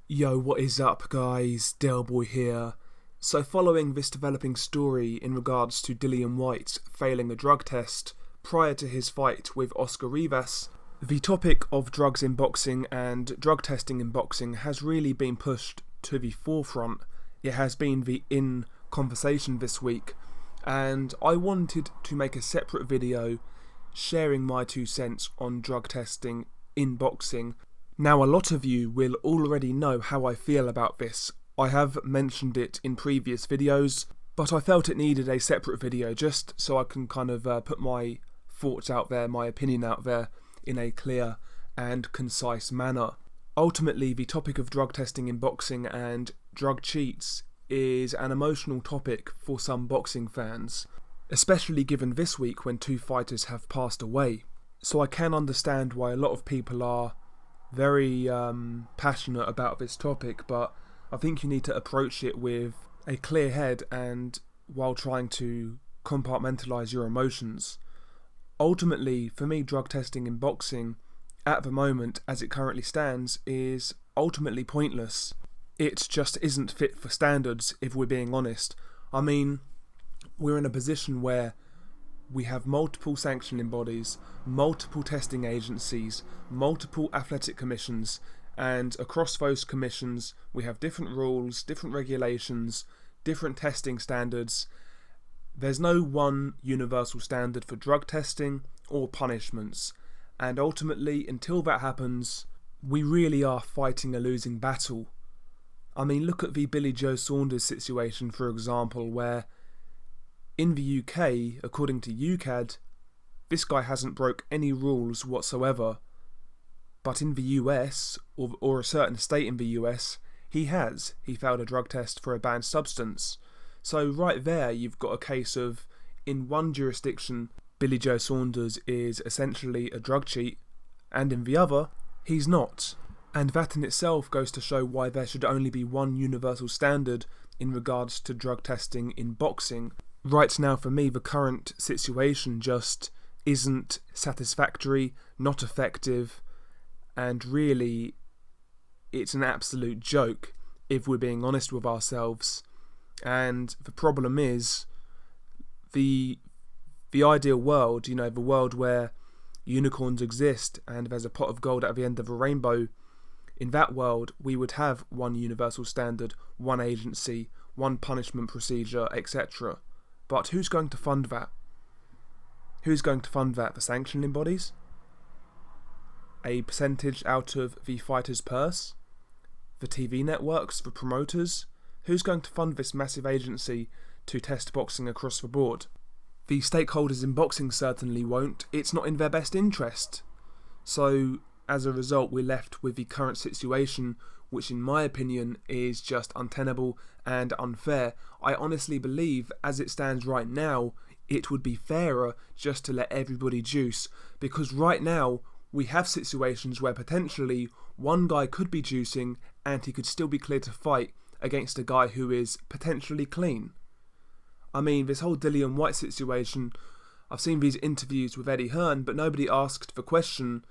Yo, what is up guys, Delboy here. So following this developing story in regards to Dillian Whyte failing a drug test prior to his fight with Oscar Rivas, the topic of drugs in boxing and drug testing in boxing has really been pushed to the forefront. It has been the in conversation this week, and I wanted to make a separate video sharing my 2 cents on drug testing in boxing. Now, a lot of you will already know how I feel about this. I have mentioned it in previous videos, but I felt it needed a separate video just so I can kind of put my thoughts out there, my opinion out there in a clear and concise manner. Ultimately, the topic of drug testing in boxing and drug cheats is an emotional topic for some boxing fans, especially given this week when 2 fighters have passed away. So I can understand why a lot of people are very passionate about this topic, but I think you need to approach it with a clear head and while trying to compartmentalise your emotions. Ultimately, for me, drug testing in boxing at the moment, as it currently stands, is ultimately pointless. It just isn't fit for standards, if we're being honest. I mean, we're in a position where we have multiple sanctioning bodies, multiple testing agencies, multiple athletic commissions, and across those commissions we have different rules, different regulations, different testing standards. There's no one universal standard for drug testing or punishments, and ultimately, until that happens, we really are fighting a losing battle. I mean, look at the Billy Joe Saunders situation, for example, where in the UK, according to UKAD, this guy hasn't broke any rules whatsoever. But in the US, or a certain state in the US, he has. He failed a drug test for a banned substance. So right there, you've got a case of, in one jurisdiction, Billy Joe Saunders is essentially a drug cheat, and in the other, he's not. And that in itself goes to show why there should only be one universal standard in regards to drug testing in boxing. Right now, for me, the current situation just isn't satisfactory, not effective, and really, it's an absolute joke, if we're being honest with ourselves. And the problem is, the ideal world, the world where unicorns exist and there's a pot of gold at the end of a rainbow, in that world, we would have one universal standard, one agency, one punishment procedure, etc. But who's going to fund that? Who's going to fund that? The sanctioning bodies? A percentage out of the fighter's purse? The TV networks? The promoters? Who's going to fund this massive agency to test boxing across the board? The stakeholders in boxing certainly won't. It's not in their best interest. So, as a result, we're left with the current situation, which in my opinion is just untenable and unfair. I honestly believe, as it stands right now, it would be fairer just to let everybody juice, because right now we have situations where potentially one guy could be juicing and he could still be cleared to fight against a guy who is potentially clean. I mean, this whole Dillian Whyte situation, I've seen these interviews with Eddie Hearn, but nobody asked the question.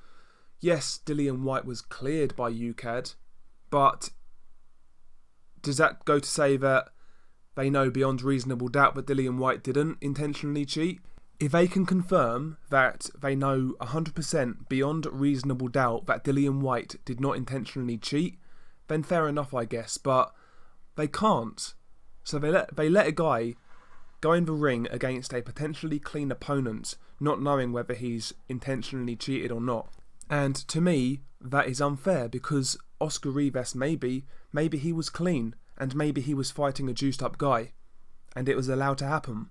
Yes, Dillian Whyte was cleared by UKAD, but does that go to say that they know beyond reasonable doubt that Dillian Whyte didn't intentionally cheat? If they can confirm that they know 100% beyond reasonable doubt that Dillian Whyte did not intentionally cheat, then fair enough, I guess, but they can't. So they let a guy go in the ring against a potentially clean opponent, not knowing whether he's intentionally cheated or not. And to me, that is unfair, because Oscar Rivas, maybe he was clean, and maybe he was fighting a juiced up guy, and it was allowed to happen.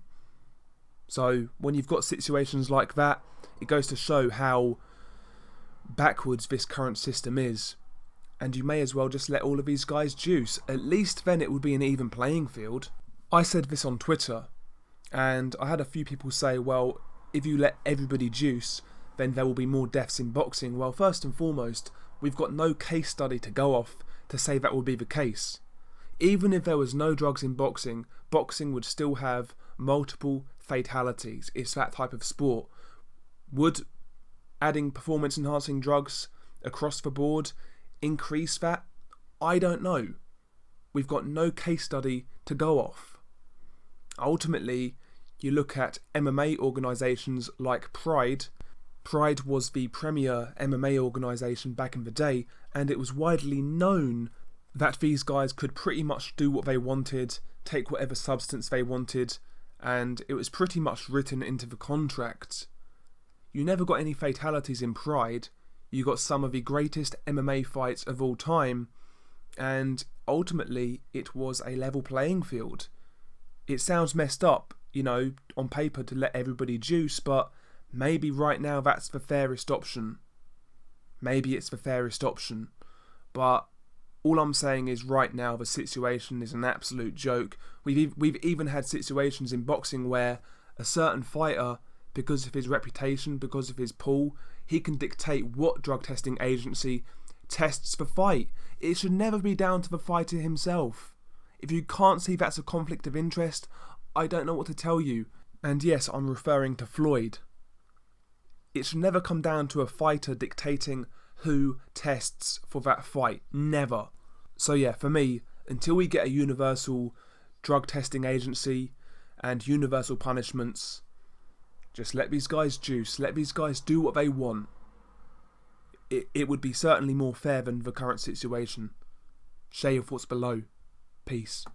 So when you've got situations like that, it goes to show how backwards this current system is. And you may as well just let all of these guys juice. At least then it would be an even playing field. I said this on Twitter, and I had a few people say, well, if you let everybody juice, then there will be more deaths in boxing. Well, first and foremost, we've got no case study to go off to say that will be the case. Even if there was no drugs in boxing, boxing would still have multiple fatalities. It's that type of sport. Would adding performance enhancing drugs across the board increase that? I don't know. We've got no case study to go off. Ultimately, you look at MMA organisations like Pride. Pride was the premier MMA organisation back in the day, and it was widely known that these guys could pretty much do what they wanted, take whatever substance they wanted, and it was pretty much written into the contract. You never got any fatalities in Pride. You got some of the greatest MMA fights of all time, and ultimately it was a level playing field. It sounds messed up, on paper to let everybody juice, but maybe right now that's the fairest option. Maybe it's the fairest option. But all I'm saying is right now the situation is an absolute joke. We've even had situations in boxing where a certain fighter, because of his reputation, because of his pull, he can dictate what drug testing agency tests the fight. It should never be down to the fighter himself. If you can't see that's a conflict of interest, I don't know what to tell you. And yes, I'm referring to Floyd. It should never come down to a fighter dictating who tests for that fight. Never. So yeah, for me, until we get a universal drug testing agency and universal punishments, just let these guys juice. Let these guys do what they want. It would be certainly more fair than the current situation. Share your thoughts below. Peace.